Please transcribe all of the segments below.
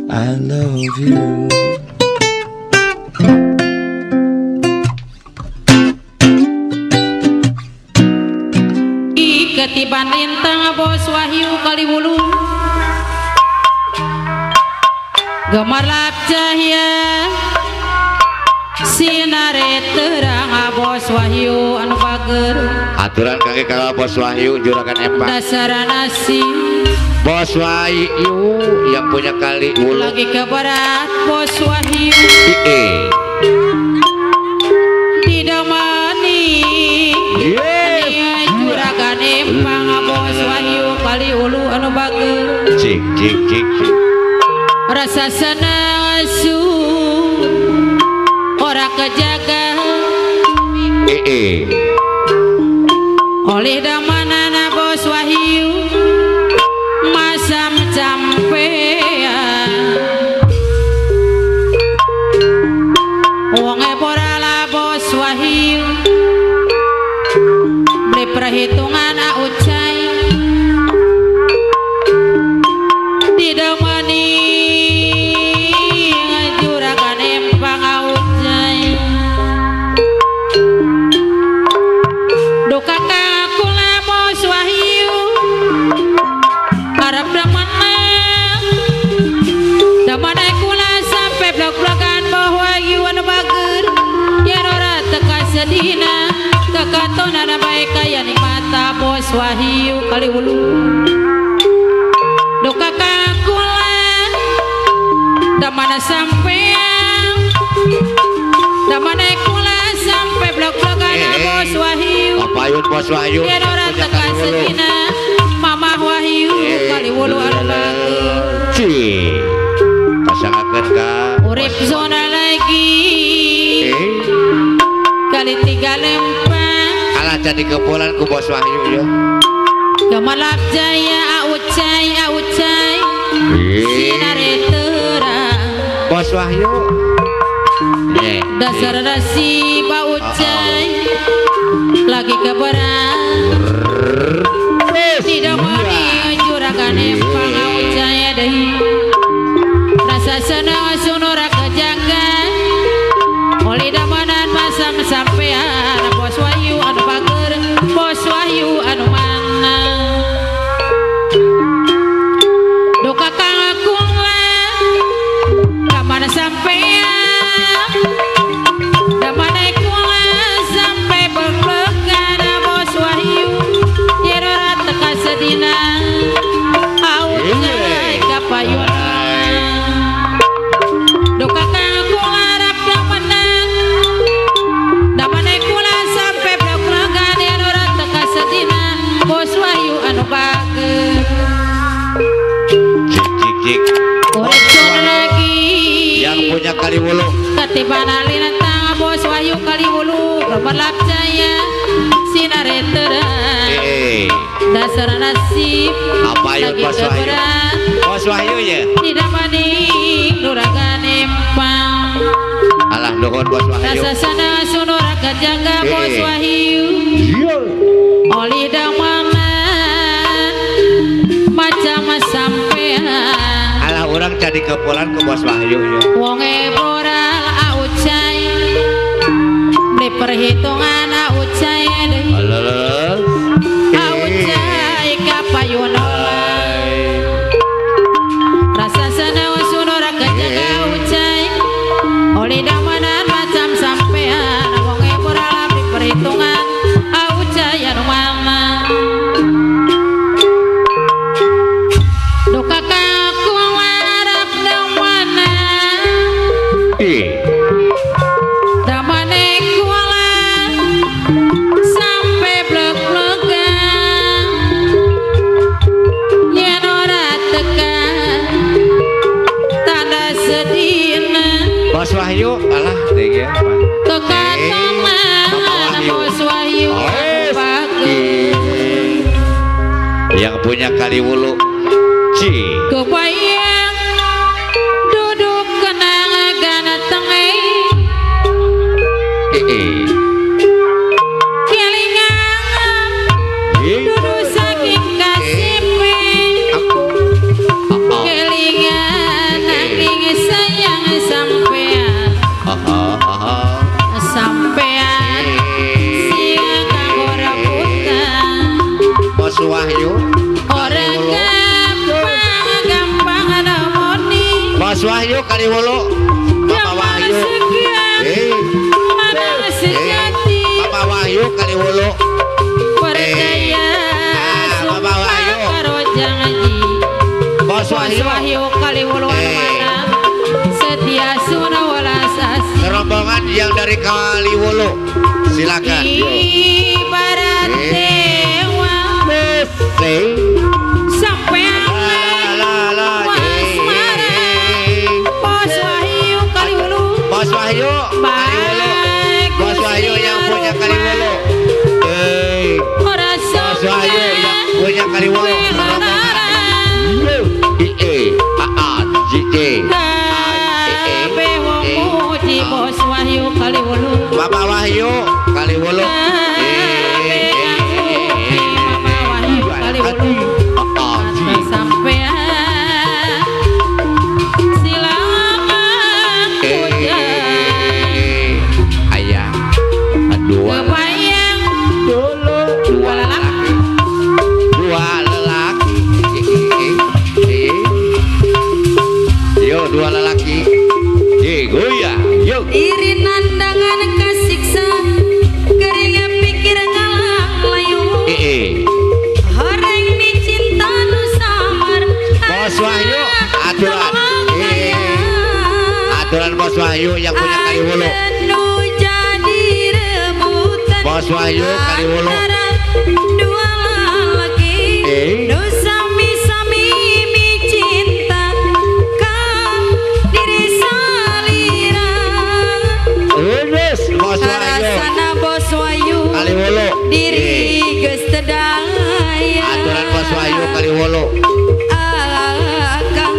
I love you. Ketiban lintang Bos Wahyu Kaliwulu gemerlap cahya sinare terang Bos Wahyu anu bager aturan kaki kalau Bos Wahyu juragan empang dasar nasi Bos Wahyu yang punya Kaliwulu lagi ke barat Bos Wahyu tidak mani juragan empang Bos Wahyu Kaliwulu anu bager cik cik cik rasa senang asu ora kejaga oleh damanana Bos Wahyu masam campean wonge porala Bos Wahyu beli perhitungan aucai tidak mani juragan empang aucai duka kakula Bos Wahyu harap damana kula sampai blok-blokan Bos Wahyu anu bager yen ora teka sedina kakatona baik kaya nikmata Bos Wahyu Kaliwulu duka kakula damana sampean damana kula sampai blok-blokan Bos Wahyu apayun Bos Wahyu yen ora teka sedina Mamah Wahyu Kaliwulu anu bager cik pasangakeun ka urip zona lagi kali 3 lempang alah jadi kepulan ku Bos Wahyu ya gemalap jaya aucai sinare terang Bos Wahyu dasar nasi baucai lagi keberat tidak mani juragan empang aucai deui rasa senang sunora kejaga oleh damanan masam sampean Bos Wahyu anu bager Bos Wahyu anu mana duka kangakula damana sampean damana kula sampai berpegan Bos Wahyu yen ora teka sedina aucai kapayunan duka kangakula harap damenan damana kula sampai blok-blokan yen ora teka sedina Bos Wahyu anu bager cik urip zona lagi yang punya Kaliwulu ketiban lintang Bos Wahyu Kaliwulu gemerlap cahya sinare terang dasar nasib apayun lagi Bos Wahyu keberat Bos Wahyu ya tidak banding juragan empang alah nuhun Bos Wahyu rasa senang sunura kejaga Bos Wahyu oli damana macam sampean alah orang jadi kepulan ku Bos Wahyu ya wonge moral aucai beli perhitungan aucai deui alah aucai kapayunan rasa senang sunura kejaga aucai oleh damanan macam sampean wonge moral beli perhitungan aucai anu mana duka kakula harap damana damane kula sampai blok-blokan yen ora teka tanda sedina Bos Wahyu alah teh ya teka teman Bos Wahyu yang punya Kaliwulu cik kebayang duduk kenang gana tengah kelingan duduk saking kasih kelingan Bos Wahyu Kaliwulu. Bapak Wahyu. Mana sejati Bapak Wahyu Kaliwulu. percaya Bapak Wahyu. karo janji Bos Wahyu. Wahyu Kaliwulu mana setia suna walasas Rombongan yang dari Kaliwulu. Silakan. ibarat dewa sampai Bos Wahyu Kaliwulu. Bos Wahyu Kaliwulu. Bos Wahyu yang punya Kaliwulu. Bos Wahyu yang punya Kaliwulu. Bos Wahyu Kaliwulu. Bapak Wahyu Kaliwulu. Mama Wahyu Kaliwulu. Sampean silakan puja. Ayah dua Kebayang dua lelaki. Dua lelaki. Yo dua lelaki. Goya. Yo. Iri nandangan kasiksa Geringa pikir ngalah layu Horeng ni cinta nu samar Bos Wahyu aturan. Aturan Bos Wahyu yang punya Kaliwulu. Nu jadi rebutan Bos Wahyu Kaliwulu. antara dua lelaki Nu sami-sami mi cinta Kau diri salira Bos Wahyu Arasana Bos Wahyu Kaliwulu. diri geus teu daya Aturan Bos Wahyu Kaliwulu. Akang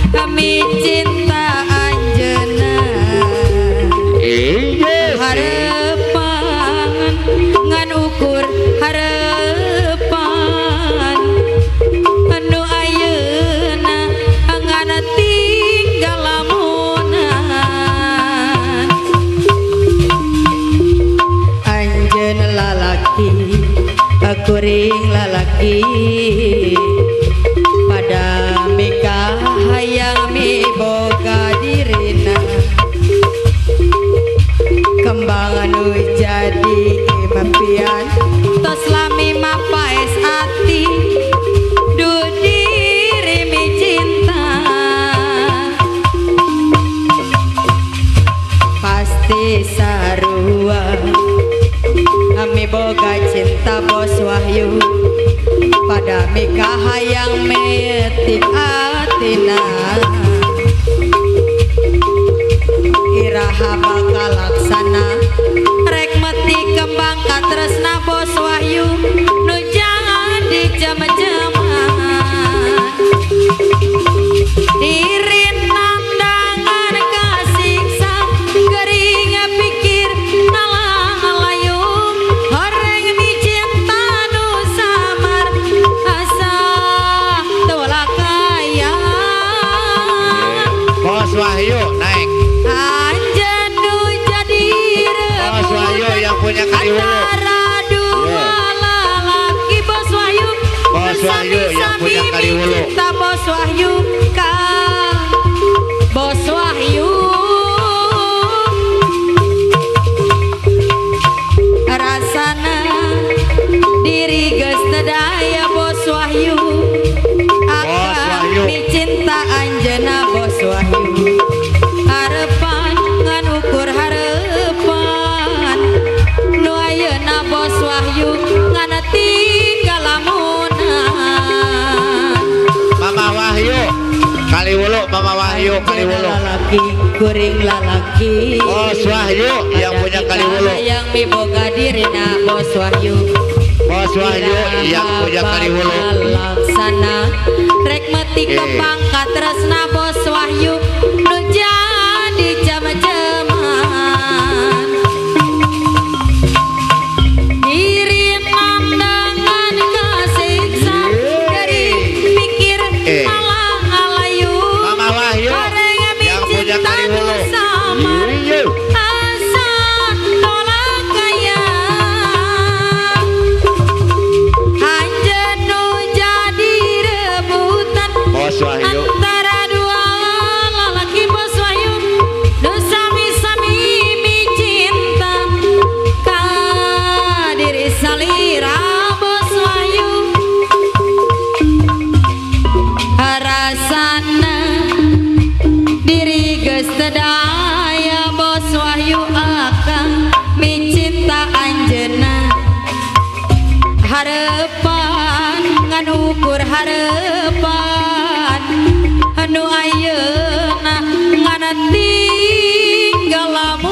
kami cinta anjeunna harepan ngan ukur harepan anu ayeuna ngan tinggal lamunan anjeun lalaki kuring lalaki pada mikah hayang mi boga dirina kembang anu jadi impian tos lami mapaes ati du diri mi cinta pasti sarua kami boga cinta Bos Wahyu pada mikah hayang metik atina iraha bakal laksana rek meti kembang katresna Bos Wahyu nu jangan dijam-jaman diri nandangan kasiksa gering pikir nalang layu horeng mi cinta nu samar asa tolak kaya Bos Wahyu naik. anjeun nu jadi Bos Wahyu yang punya Kaliwulu. antara dua lelaki Bos Wahyu Bos Wahyu yang punya Kaliwulu. cinta Bos Wahyu Kang Bos Wahyu rasana diri geus teu daya Bos Wahyu Wahyu. akang mi cinta anjeunna Bos Wahyu harepan ngan ukur harepan nu ayeuna Bos Wahyu ngan tinggal lamunan Mama Wahyu Kaliwulu. Mama Wahyu Kaliwulu. lalaki kuring lalaki Bos Wahyu yang punya Kaliwulu. yang miboga dirina Bos Wahyu Bos Wahyu yang punya Kaliwulu. laksana rek meti kembang katresna Bos Wahyu nu jadi jam-jaman diri nandangan kasiksa dari pikir alang alayu Mama Wahyu horeng mi yang punya cinta nu Kaliwulu. samar asa tolak kaya anjeun nu jadi rebutan Bos Wahyu. antara dua lelaki ngan ukur harapan anu ayeuna ngan tinggal lamun